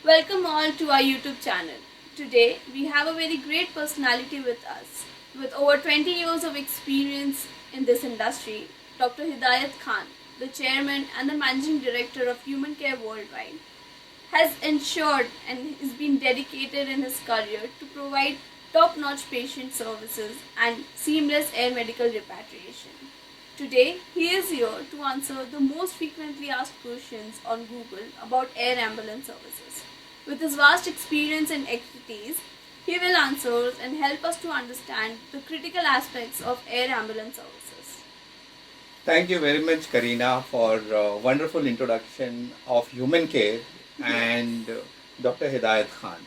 Welcome all to our YouTube channel. Today we have a very great personality with us. With over 20 years of experience in this industry, Dr. Hidayat Khan, the chairman and the managing director of Human Care Worldwide, has ensured and has been dedicated in his career to provide top-notch patient services and seamless air medical repatriation. Today, he is here to answer the most frequently asked questions on Google about air ambulance services. With his vast experience and expertise, he will answer and help us to understand the critical aspects of air ambulance services. Thank you very much, Karina, for wonderful introduction of human care and Dr. Hidayat Khan.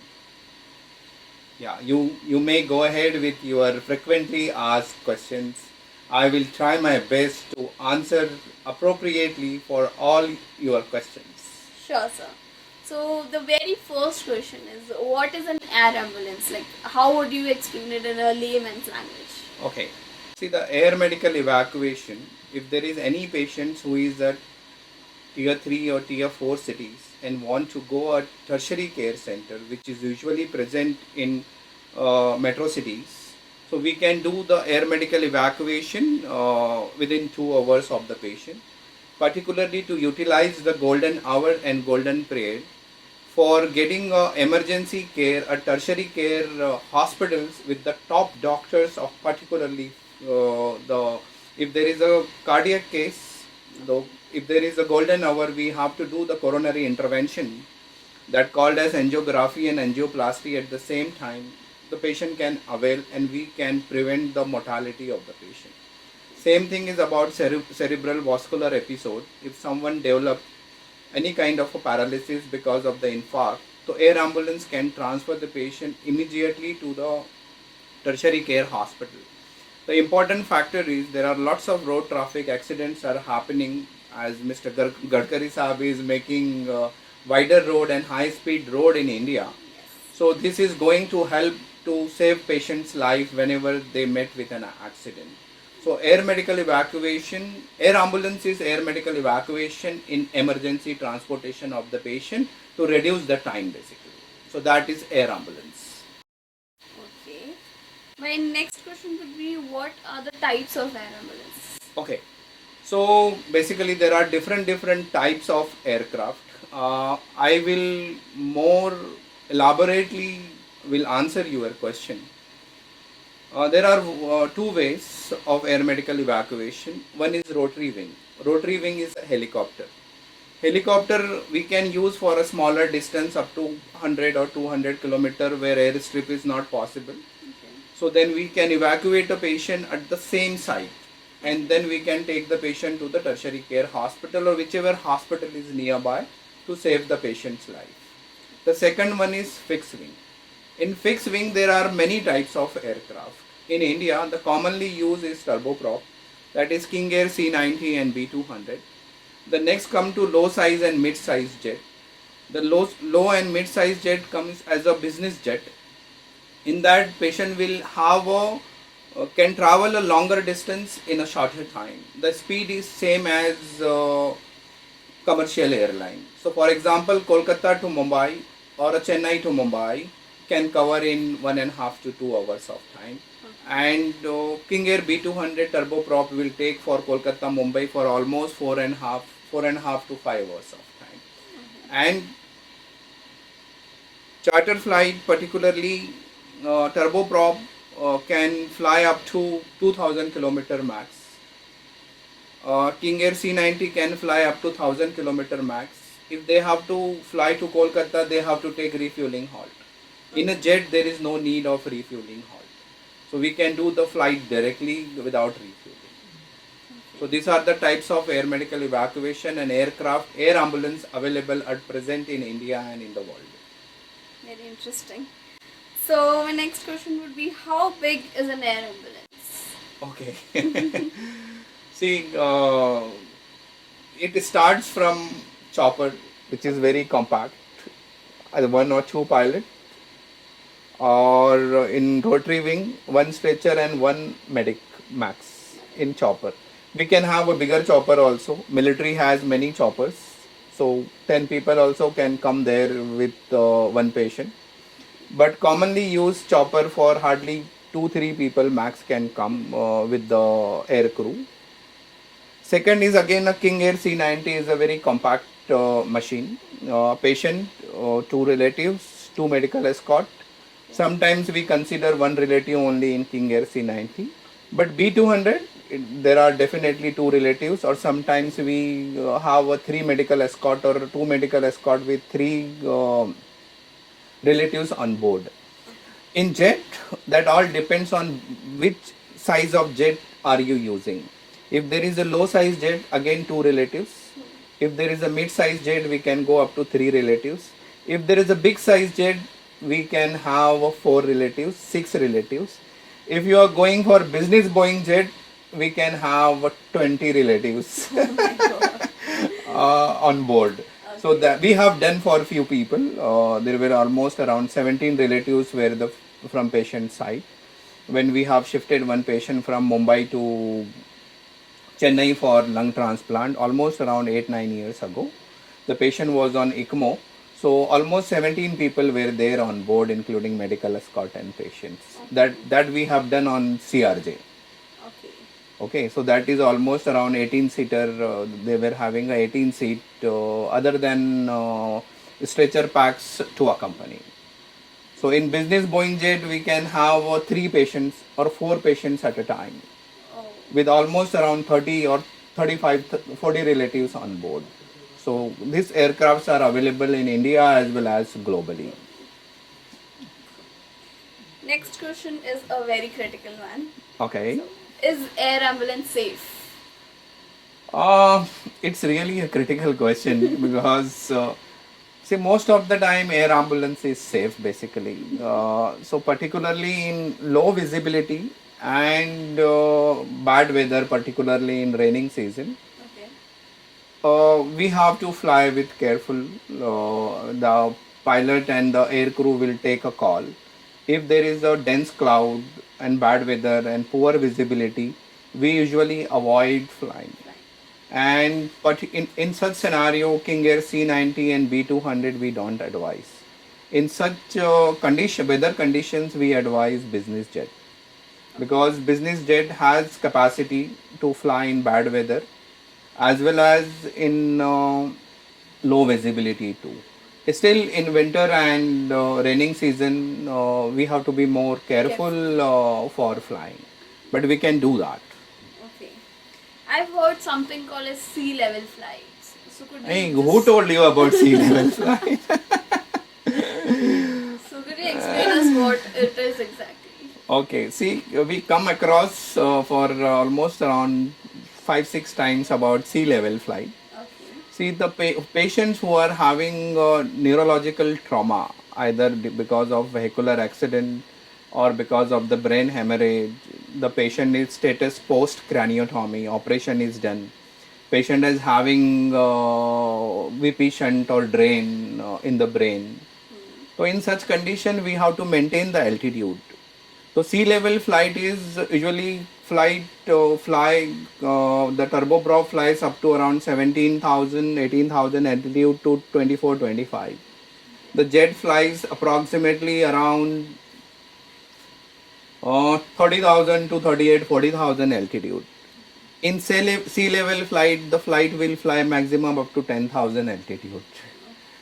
Yeah, you may go ahead with your frequently asked questions. I will try my best to answer appropriately for all your questions. Sure, sir. So the very first question is, what is an air ambulance? Like, how would you explain it in a layman's language? Okay. See, the air medical evacuation, if there is any patient who is at tier 3 or tier 4 cities and want to go a tertiary care center, which is usually present in metro cities, so we can do the air medical evacuation within 2 hours of the patient, particularly to utilize the golden hour and golden period for getting emergency care at tertiary care hospitals with the top doctors of particularly the if there is a cardiac case, though if there is a golden hour, we have to do the coronary intervention that called as angiography and angioplasty at the same time. The patient can avail and we can prevent the mortality of the patient. Same thing is about cerebral vascular episode. If someone develops any kind of a paralysis because of the infarct, so air ambulance can transfer the patient immediately to the tertiary care hospital. The important factor is there are lots of road traffic accidents are happening as Mr. Gadkari Saab is making wider road and high speed road in India. So this is going to help to save patients' life whenever they met with an accident. So air medical evacuation, air ambulance is air medical evacuation in emergency transportation of the patient to reduce the time basically. So that is air ambulance. Okay. My next question would be, what are the types of air ambulance? Okay. So basically there are different types of aircraft. I will more elaborately will answer your question. There are two ways of air medical evacuation. One is rotary wing. Rotary wing is a helicopter. Helicopter we can use for a smaller distance up to 100 or 200 kilometer where airstrip is not possible. Okay. So then we can evacuate a patient at the same site and then we can take the patient to the tertiary care hospital or whichever hospital is nearby to save the patient's life. The second one is fixed wing. In fixed wing there are many types of aircraft. In India the commonly used is turboprop, that is King Air C90 and B200. The next come to low size and mid size jet. The low and mid size jet comes as a business jet. In that patient will have a can travel a longer distance in a shorter time. The speed is same as commercial airline. So for example, Kolkata to Mumbai or a Chennai to Mumbai can cover in 1.5 to 2 hours of time. And King Air B200 turboprop will take for Kolkata Mumbai for almost 4.5 to 5 hours of time. And charter flight, particularly turboprop, can fly up to 2000 kilometer max. King Air C90 can fly up to 1000 kilometer max. If they have to fly to Kolkata, they have to take refueling halt. In a jet, there is no need of refueling halt. So we can do the flight directly without refueling. So these are the types of air medical evacuation and aircraft, air ambulance available at present in India and in the world. Very interesting. So my next question would be, how big is an air ambulance? Okay. See, it starts from chopper, which is very compact, either one or two pilot, or in rotary wing, one stretcher and one medic max in chopper. We can have a bigger chopper also. Military has many choppers. So 10 people also can come there with one patient. But commonly used chopper for hardly 2-3 people max can come with the air crew. Second is again a King Air C90 is a very compact machine. Patient, two relatives, two medical escort. Sometimes we consider one relative only in King Air C90. But B200, there are definitely two relatives, or sometimes we have a three medical escort or two medical escort with three relatives on board. In jet, that all depends on which size of jet are you using. If there is a low size jet, again two relatives. If there is a mid size jet, we can go up to three relatives. If there is a big size jet, we can have four relatives, six relatives. If you are going for business Boeing jet, we can have 20 relatives on board. So that we have done for a few people. There were almost around 17 relatives were the from patient side. When we have shifted one patient from Mumbai to Chennai for lung transplant, almost around 8-9 years ago, the patient was on ECMO. So almost 17 people were there on board, including medical escort and patients. That we have done on CRJ. Okay, so that is almost around 18 seater. They were having a 18 seat other than stretcher packs to accompany. So in business Boeing jet, we can have three patients or four patients at a time with almost around 30 or 35, 40 relatives on board. So these aircrafts are available in India as well as globally. Next question is a very critical one. Okay. Is air ambulance safe? It's really a critical question because see, most of the time air ambulance is safe basically. So particularly in low visibility and bad weather, particularly in raining season, we have to fly with careful. The pilot and the air crew will take a call. If there is a dense cloud and bad weather and poor visibility, we usually avoid flying. And but in such scenario, King Air C90 and B200 we don't advise. In such weather conditions, we advise business jet because business jet has capacity to fly in bad weather as well as in low visibility too. Still, in winter and raining season, we have to be more careful for flying, but we can do that. Okay. I've heard something called as sea level flights. So could you Hey, who told you about sea level flight? So could you explain us what it is exactly? Okay, see, we come across for almost around 5-6 times about sea level flight. See, the patients who are having neurological trauma, either because of vehicular accident or because of the brain hemorrhage, the patient is status post craniotomy, operation is done. Patient is having VP shunt or drain in the brain. So in such condition, we have to maintain the altitude. So sea level flight is usually fly the turboprop flies up to around 17,000, 18,000 altitude to 24, 25. The jet flies approximately around 30,000 to 38, 40,000 altitude. In sea level flight, the flight will fly maximum up to 10,000 altitude.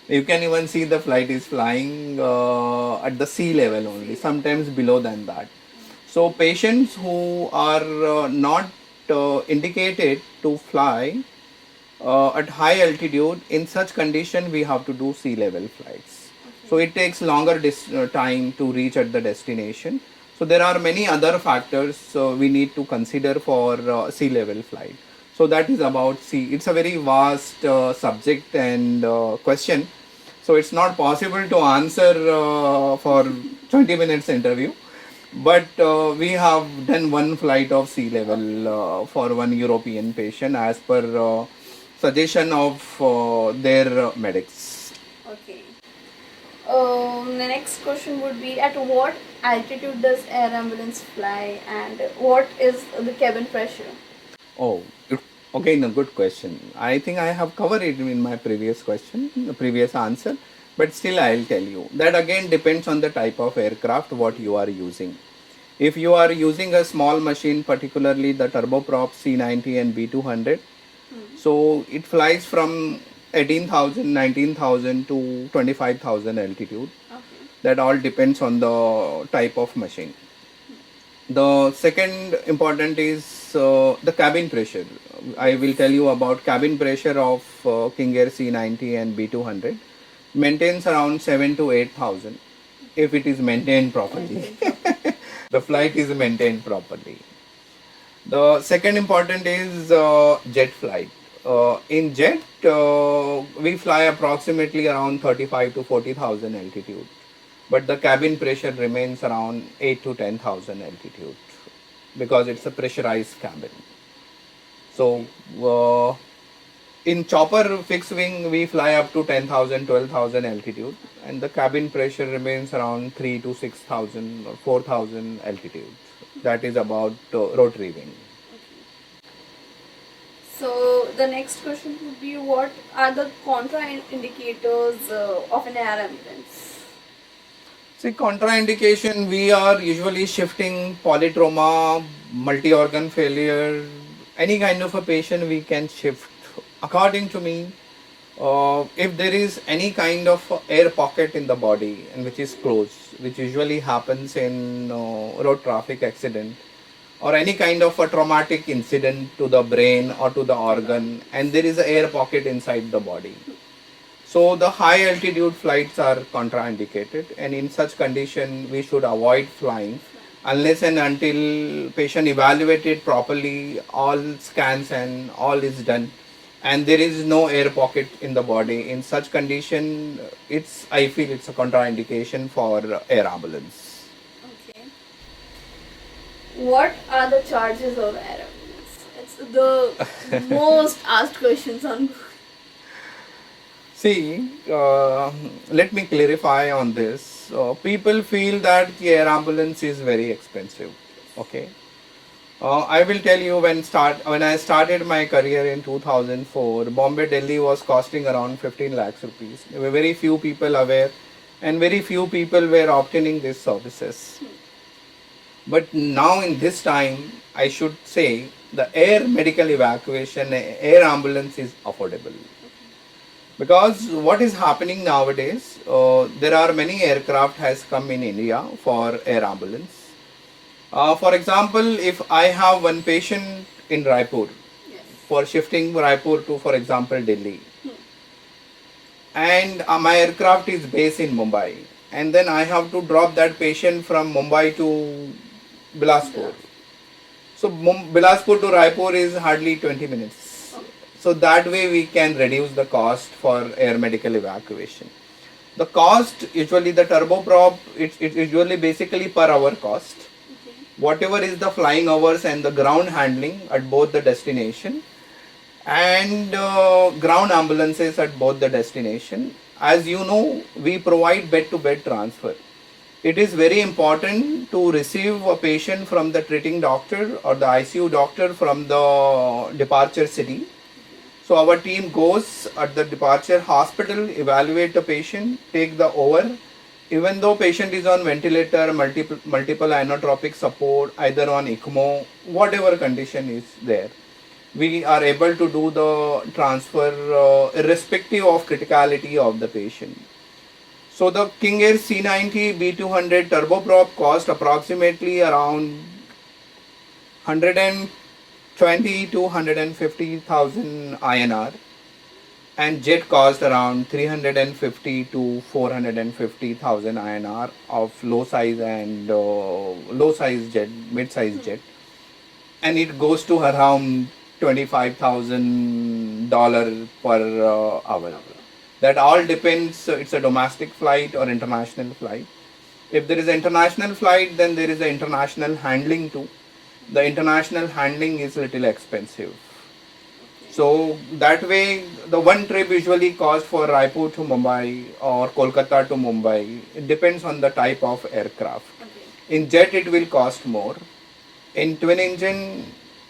You can even see the flight is flying at the sea level only, sometimes below than that. So patients who are not indicated to fly at high altitude, in such condition we have to do sea level flights. So it takes longer time to reach at the destination. So there are many other factors we need to consider for sea level flight. So that is about sea. It's a very vast subject and question. So it's not possible to answer for 20 minutes interview. But we have done one flight of sea level for one European patient as per suggestion of their medics. Okay. The next question would be, at what altitude does air ambulance fly and what is the cabin pressure? Oh, Again, a good question. I think I have covered it in my previous question, the previous answer, but still I'll tell you. That again depends on the type of aircraft what you are using. If you are using a small machine, particularly the turboprop C90 and B200, so it flies from 18,000, 19,000 to 25,000 altitude. Okay. That all depends on the type of machine. The second important is the cabin pressure. I will tell you about cabin pressure of King Air C90 and B200. Maintains around 7 to 8,000 if it is maintained properly. The flight is maintained properly. The second important is jet flight. In jet, we fly approximately around 35 to 40,000 altitude, but the cabin pressure remains around 8 to 10,000 altitude because it's a pressurized cabin. So, in chopper fixed wing, we fly up to 10,000, 12,000 altitude, and the cabin pressure remains around 3 to 6,000 or 4,000 altitude. That is about rotary wing. So the next question would be, what are the contraindicators of an air ambulance? See, contraindication, we are usually shifting polytrauma, multi-organ failure, any kind of a patient we can shift. According to me, if there is any kind of air pocket in the body and which is closed, which usually happens in road traffic accident or any kind of a traumatic incident to the brain or to the organ, and there is an air pocket inside the body. So the high altitude flights are contraindicated, and in such condition we should avoid flying unless and until patient evaluated properly, all scans and all is done, and there is no air pocket in the body. In such condition, I feel it's a contraindication for air ambulance. Okay. What are the charges of air ambulance? It's the most asked questions on Google. See, let me clarify on this. People feel that the air ambulance is very expensive. Okay. I will tell you when I started my career in 2004, Bombay Delhi was costing around 15 lakhs rupees. There were very few people aware, and very few people were obtaining these services. But now in this time, I should say the air medical evacuation, air ambulance is affordable. Because what is happening nowadays, there are many aircraft has come in India for air ambulance. For example, if I have one patient in Raipur, Yes. for shifting Raipur to, for example, Delhi, and my aircraft is based in Mumbai, and then I have to drop that patient from Mumbai to Bilaspur. So Bilaspur to Raipur is hardly 20 minutes. So that way we can reduce the cost for air medical evacuation. The cost, usually the turboprop, it's usually basically per hour cost. Okay. Whatever is the flying hours and the ground handling at both the destination, and ground ambulances at both the destination. As you know, we provide bed to bed transfer. It is very important to receive a patient from the treating doctor or the ICU doctor from the departure city. So our team goes at the departure hospital, evaluate the patient, take the over. Even though patient is on ventilator, multiple inotropic support, either on ECMO, whatever condition is there, we are able to do the transfer irrespective of criticality of the patient. So the King Air C90 B200 turboprop cost approximately around 120 to 150,000 INR, and jet cost around 350 to 450,000 INR of low size and low size jet, mid size jet, and it goes to around $25,000 per hour. That all depends. It's a domestic flight or international flight. If there is an international flight, then there is an international handling too. The international handling is little expensive. So that way, the one trip usually costs for Raipur to Mumbai or Kolkata to Mumbai. It depends on the type of aircraft. Okay. In jet, it will cost more. In twin engine,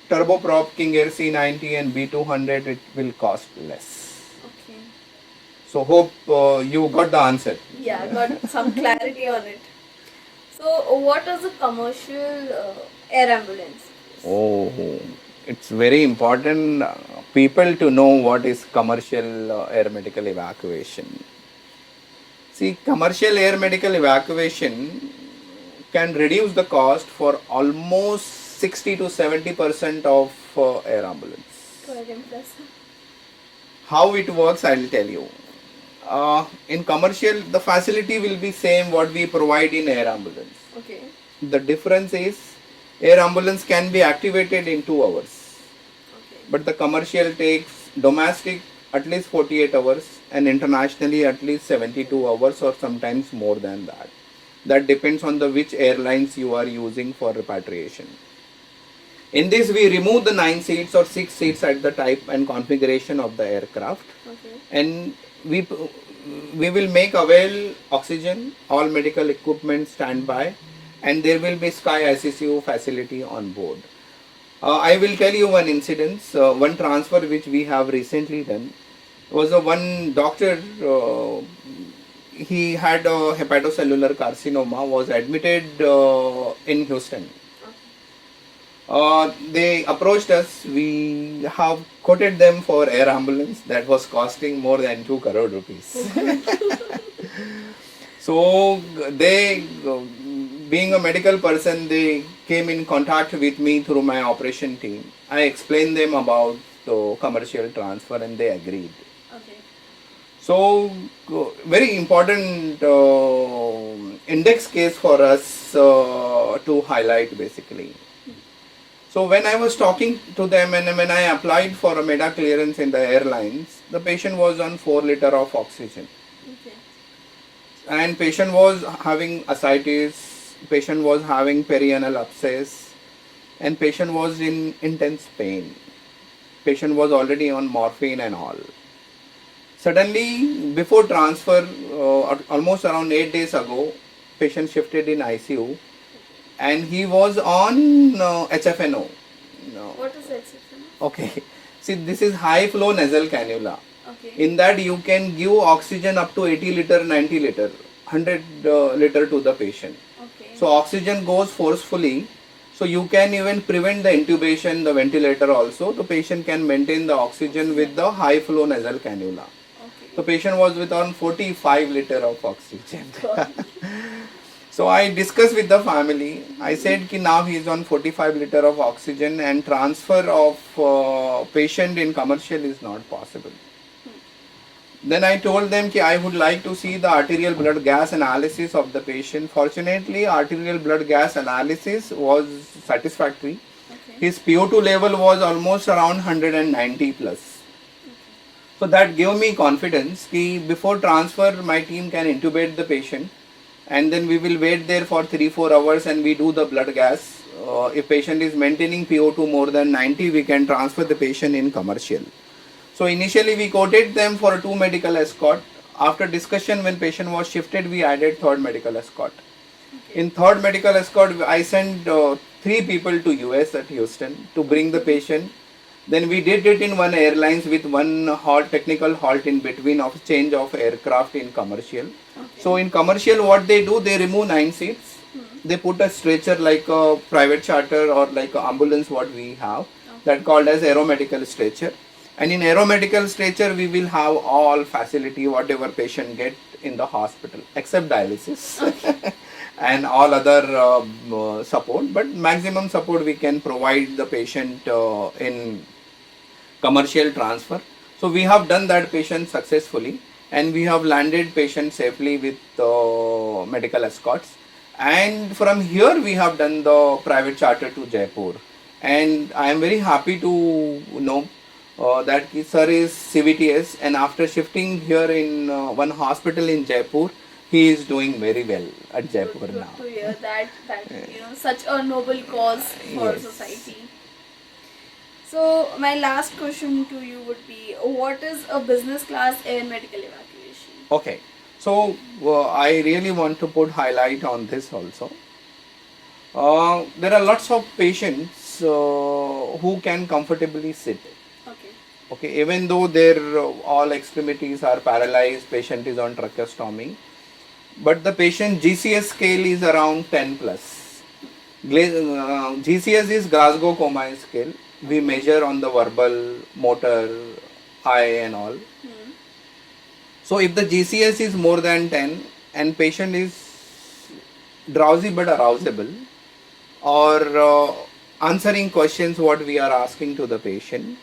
turboprop King Air C90 and B200, it will cost less. Okay. So hope you got the answer. Yeah, got some clarity on it. So, what is a commercial air ambulance? Oh, it's very important people to know what is commercial air medical evacuation. See, commercial air medical evacuation can reduce the cost for almost 60 to 70% of air ambulance. Quite impressive. How it works, I'll tell you. In commercial, the facility will be same what we provide in air ambulance. Okay. The difference is air ambulance can be activated in 2 hours, Okay. but the commercial takes domestic at least 48 hours and internationally at least 72 hours or sometimes more than that. That depends on the which airlines you are using for repatriation. In this, we remove the 9 seats or 6 seats at the type and configuration of the aircraft, Okay. and we will make avail oxygen, all medical equipment standby, and there will be Sky ICCU facility on board. I will tell you one incident, one transfer which we have recently done was a one doctor. He had a hepatocellular carcinoma, was admitted in Houston. They approached us. We have quoted them for air ambulance that was costing more than 2 crore rupees. So they, being a medical person, they came in contact with me through my operation team. I explained them about the commercial transfer and they agreed. Okay. So very important index case for us to highlight basically. So when I was talking to them and when I applied for a MEDA clearance in the airlines, the patient was on 4 liter of oxygen. Okay. And patient was having ascites, patient was having perianal abscess, and patient was in intense pain. Patient was already on morphine and all. Suddenly, before transfer, almost around 8 days ago, patient shifted in ICU and he was on HFNO. No. What is HFM? Okay. See, this is high flow nasal cannula. Okay. In that you can give oxygen up to 80 liter, 90 liter, 100 liter to the patient. Okay. So oxygen goes forcefully. So you can even prevent the intubation, the ventilator also. The patient can maintain the oxygen with the high flow nasal cannula. Okay. The patient was with on 45 liter of oxygen. So I discussed with the family. I said ki now he is on 45 liter of oxygen and transfer of patient in commercial is not possible. Then I told them ki I would like to see the arterial blood gas analysis of the patient. Fortunately, arterial blood gas analysis was satisfactory. Okay. His PO2 level was almost around 190 plus. So that gave me confidence ki before transfer my team can intubate the patient and then we will wait there for 3-4 hours and we do the blood gas. If patient is maintaining PO2 more than 90, we can transfer the patient in commercial. So initially we quoted them for 2 medical escort. After discussion, when patient was shifted, we added 3rd medical escort. Okay. In 3rd medical escort, I sent 3 people to US at Houston to bring the patient. Then we did it in one airlines with one halt, technical halt in between of change of aircraft in commercial. Okay. So in commercial, what they do, they remove 9 seats. They put a stretcher like a private charter or like an ambulance what we have, that called as aeromedical stretcher. And in aeromedical stretcher, we will have all facility, whatever patient get in the hospital, except dialysis and all other support. But maximum support we can provide the patient in commercial transfer. So we have done that patient successfully and we have landed patient safely with medical escorts. And from here we have done the private charter to Jaipur. And I am very happy to know that sir is CVTS and after shifting here in one hospital in Jaipur, he is doing very well at Jaipur Good now. to hear that such a noble cause for Yes. society. So my last question to you would be, what is a business class air medical evacuation? Okay, so I really want to put highlight on this also. There are lots of patients who can comfortably sit. Okay. Okay, even though their all extremities are paralyzed, patient is on tracheostomy, but the patient GCS scale is around 10 plus. GCS is Glasgow Coma scale. We Okay. measure on the verbal, motor, eye and all. So if the GCS is more than 10 and patient is drowsy but arousable, or answering questions what we are asking to the patient,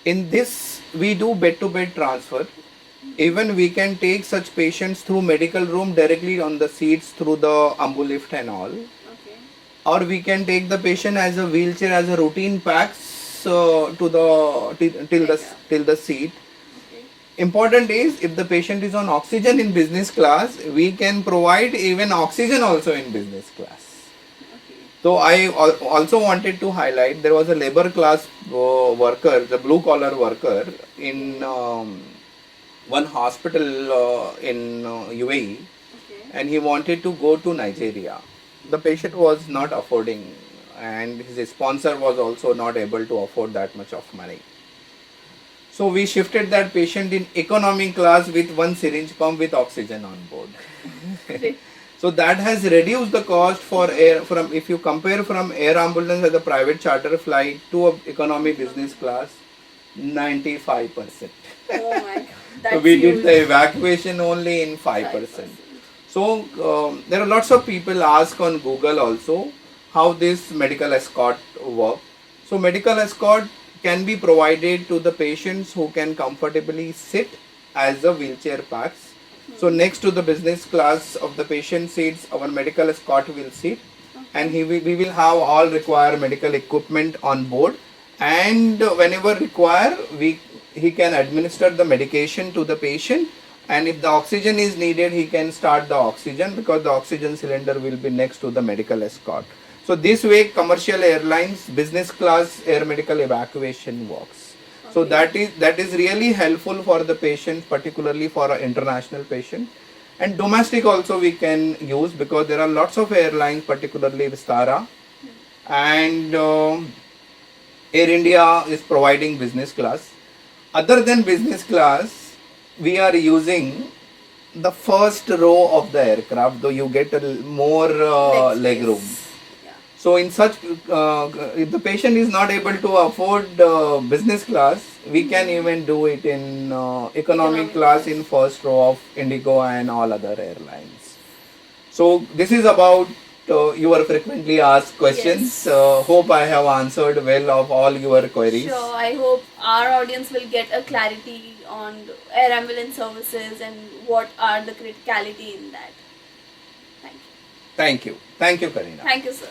in this we do bed to bed transfer. Even we can take such patients through medical room directly on the seats through the ambulift and all, Okay. or we can take the patient as a wheelchair as a routine packs to the till the seat. Okay. Important is if the patient is on oxygen in business class, we can provide even oxygen also in business class. Okay. So I also wanted to highlight there was a labor class worker, the blue collar worker in one hospital in UAE, Okay. and he wanted to go to Nigeria. The patient was not affording, and his sponsor was also not able to afford that much of money. So we shifted that patient in economy class with one syringe pump with oxygen on board. Great. So that has reduced the cost for air from, if you compare from air ambulance as a private charter flight to a economy business class, 95%. Oh my god, So that's we did the huge. evacuation only in 5%. 5%. So there are lots of people ask on Google also how this medical escort work. So medical escort can be provided to the patients who can comfortably sit as a wheelchair packs. So next to the business class of the patient seats, our medical escort will sit, and we will have all required medical equipment on board, and whenever require he can administer the medication to the patient, and if the oxygen is needed he can start the oxygen because the oxygen cylinder will be next to the medical escort. So this way commercial airlines business class air medical evacuation works. So Okay. that is really helpful for the patient, particularly for an international patient. And domestic also we can use because there are lots of airlines, particularly Vistara and Air India is providing business class. Other than business class, we are using the first row of the aircraft, though you get a more Leg leg room. space. Yeah. So in such, if the patient is not able to afford business class, we can even do it in economic Economic class class. in first row of Indigo and all other airlines. So this is about your frequently asked questions. Yes. Hope I have answered well of all your queries. Sure, I hope our audience will get a clarity on air ambulance services and what are the criticality in that. Thank you. Thank you. Thank you, Karina. Thank you, sir.